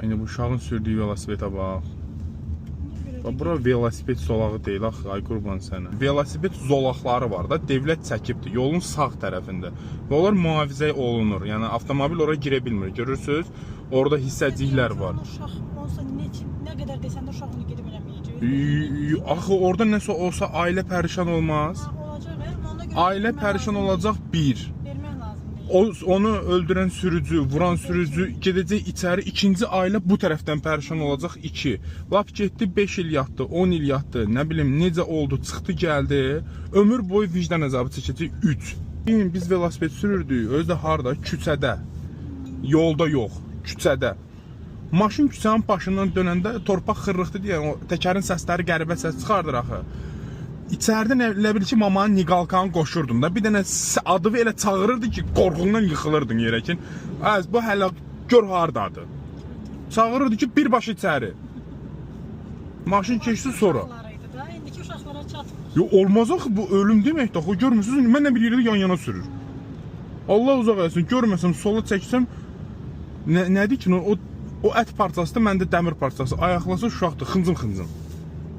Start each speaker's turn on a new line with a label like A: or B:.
A: İndi bu uşağın sürdüyü velosipede bax. Bax, bura velosiped zolağı deyil axı, ay qurban sənə. Velosiped zolaqları var da, dövlət çəkibdir yolun sağ tərəfində. Və onlar mühafizə olunur. Yəni avtomobil ora girə bilmir. Görürsüz? Orada hissəciklər var.
B: Uşaq olsa nə qədər desən də uşaq onu gedib eləməyəcək.
A: Axı orada nəsə olsa ailə pərişan olmaz.
B: Olacaq, ona görə
A: Ailə pərişan olacaq bir.
B: vermək lazım deyil.
A: Onu öldürən sürücü, vuran sürücü gedəcək içəri, ikinci ailə bu tərəfdən pərişan olacaq 2. Lap getdi 5 il yatdı, 10 il yatdı, nə bilim necə oldu, çıxdı gəldi, ömür boyu vicdan əzabı çəkəcək 3. Biz velosiped sürürdük, özü də harda? Küçədə, yolda yox, küçədə. Maşın küçənin başından dönəndə torpaq xırrıqdı deyə o təkərin səsləri qəribə səs çıxardır axı. İçəridə nə bil ki, mamanın niqalkanı qoşurdun da, bir dənə adı elə çağırırdı ki, qorxundan yıxılırdın yerə ki, bu hələ gör hardadır. Çağırırdı ki, birbaşa içəri. Maşın keçdi sonra.
B: İndiki uşaqlara çatmır.
A: Yo, olmaz axı, bu ölüm deməkdir axı, görmürsünüz, mənlə bir yerdə yan-yana sürür. Allah uzaq eləsin, görməsəm, sola çəksəm, nədir ki, o ət parçasıdır, məndə dəmir parçası, ayaqlasa uşaqdır, xıncım-xıncım.